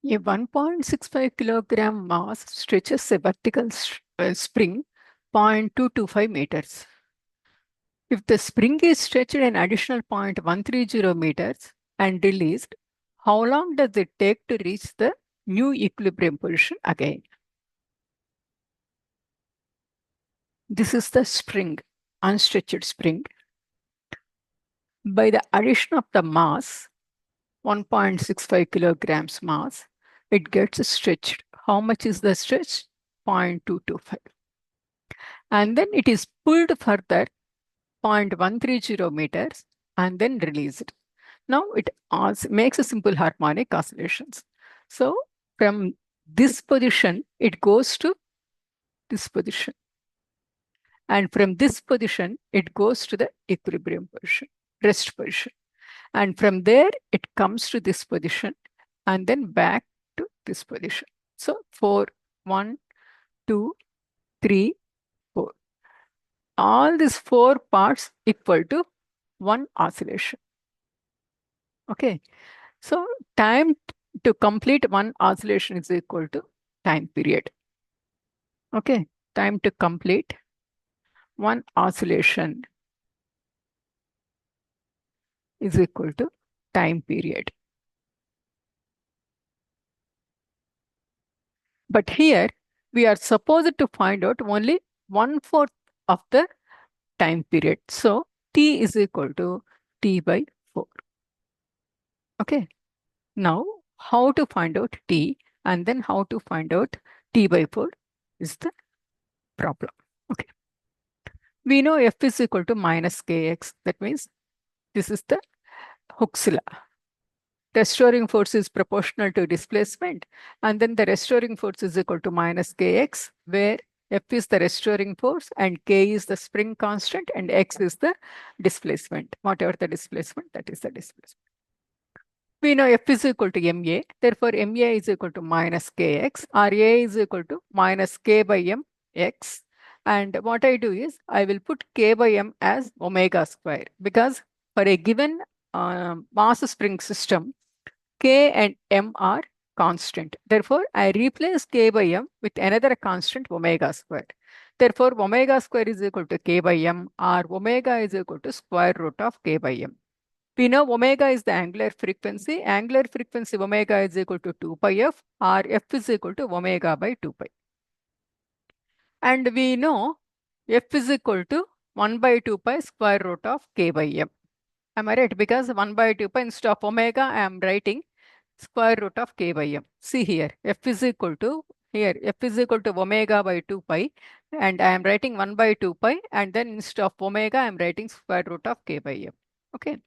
A 1.65 kilogram mass stretches a vertical spring 0.225 meters. If the spring is stretched an additional 0.130 meters and released, how long does it take to reach the new equilibrium position again? This is the spring, unstretched spring. By the addition of the mass, 1.65 kilograms mass, it gets stretched. How much is the stretch? 0.225. And then it is pulled further 0.130 meters and then released. Now it makes a simple harmonic oscillations. So from this position, it goes to this position. And from this position, it goes to the equilibrium position, rest position. And from there, it comes to this position and then back to this position. So 4, 1, 2, 3, 4. All these 4 parts equal to one oscillation. Okay. So time to complete one oscillation is equal to time period. Okay. Time to complete one oscillation is equal to time period. But here we are supposed to find out only 1/4 of the time period. So T is equal to T by 4. Okay. Now how to find out T and then how to find out T by 4 is the problem. Okay. We know F is equal to minus Kx. That means this is the Hooke's law. Restoring force is proportional to displacement, and then the restoring force is equal to minus Kx, where F is the restoring force and K is the spring constant and X is the displacement. Whatever the displacement, that is the displacement. We know F is equal to MA, therefore MA is equal to minus Kx, or A is equal to minus K by M X. And what I do is, I will put K by M as omega square, because for a given mass spring system, K and M are constant. Therefore, I replace K by M with another constant omega square. Therefore, omega square is equal to K by M, or omega is equal to square root of K by M. We know omega is the angular frequency. Angular frequency omega is equal to 2 pi f, or f is equal to omega by 2 pi. And we know f is equal to 1 by 2 pi square root of K by M. Am I right? Because 1 by 2 pi instead of omega, I am writing square root of K by M. See here, f is equal to, here, f is equal to omega by 2 pi, and I am writing 1 by 2 pi, and then instead of omega, I am writing square root of K by M. Okay.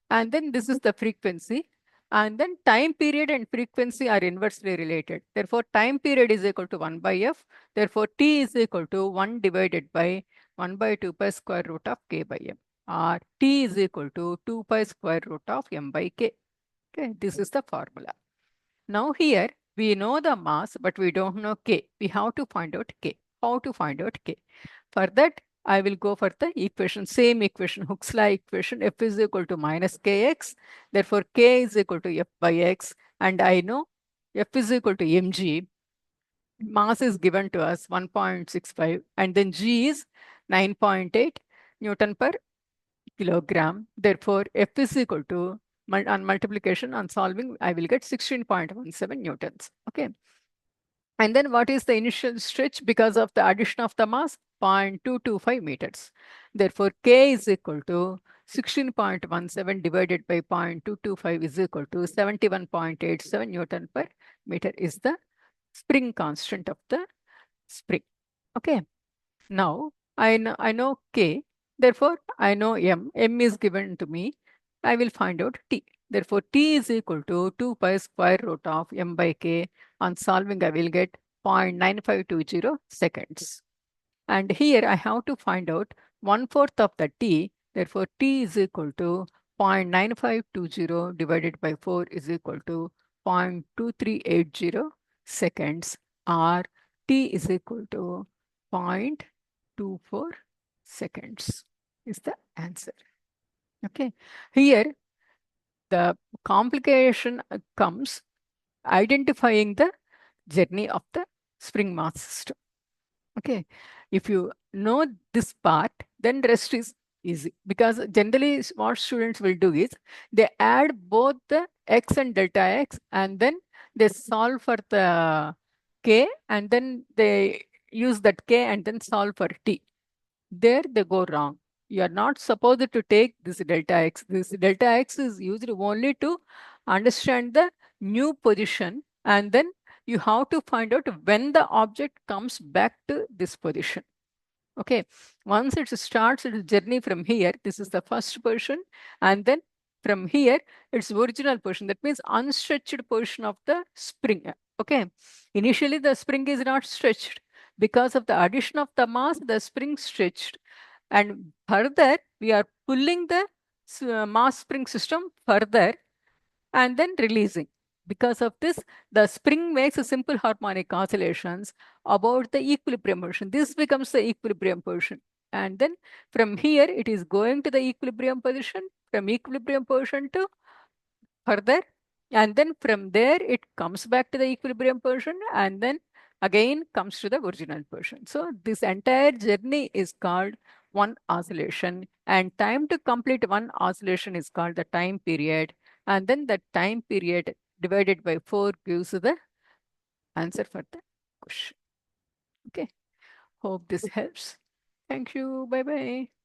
And then this is the frequency. And then time period and frequency are inversely related. Therefore, time period is equal to 1 by f. Therefore, t is equal to 1 divided by 1 by 2 pi square root of K by M. Or t is equal to 2 pi square root of M by K. Okay, this is the formula. Now here we know the mass, but we don't know K. We have to find out K. How to find out K? For that, I will go for the equation, same equation, Hooke's law equation. F is equal to minus Kx. Therefore, K is equal to F by X. And I know F is equal to mg. Mass is given to us 1.65. And then G is 9.8 Newton per kilogram. Therefore, F is equal to, on multiplication, on solving, I will get 16.17 newtons. Okay. And then what is the initial stretch because of the addition of the mass? 0.225 meters. Therefore, K is equal to 16.17 divided by 0.225 is equal to 71.87 Newton per meter is the spring constant of the spring. Okay. Now, I know K. Therefore, I know M. M is given to me. I will find out T. Therefore, T is equal to 2 pi square root of M by K. On solving, I will get 0.9520 seconds. And here I have to find out 1/4 of the T. Therefore, T is equal to 0.9520 divided by 4 is equal to 0.2380 seconds, or T is equal to 0.24 seconds is the answer. Okay. Here, the complication comes identifying the journey of the spring mass system. Okay, if you know this part, then rest is easy, because generally what students will do is they add both the x and delta x, and then they solve for the k, and then they use that k and then solve for t. There they go wrong. You are not supposed to take this delta x. This delta x is used only to understand the new position, and then you have to find out when the object comes back to this position. Okay, once it starts its journey from here, this is the first portion, and then from here, its original portion. That means unstretched portion of the spring. Okay, initially the spring is not stretched. Because of the addition of the mass, the spring stretched. And further, we are pulling the mass spring system further and then releasing. Because of this, the spring makes a simple harmonic oscillations about the equilibrium portion. This becomes the equilibrium portion. And then from here, it is going to the equilibrium position, from equilibrium position to further. And then from there, it comes back to the equilibrium portion and then again comes to the original portion. So this entire journey is called one oscillation, and time to complete one oscillation is called the time period. And then the time period divided by 4 gives the answer for the question. Okay. Hope this helps. Thank you. Bye bye.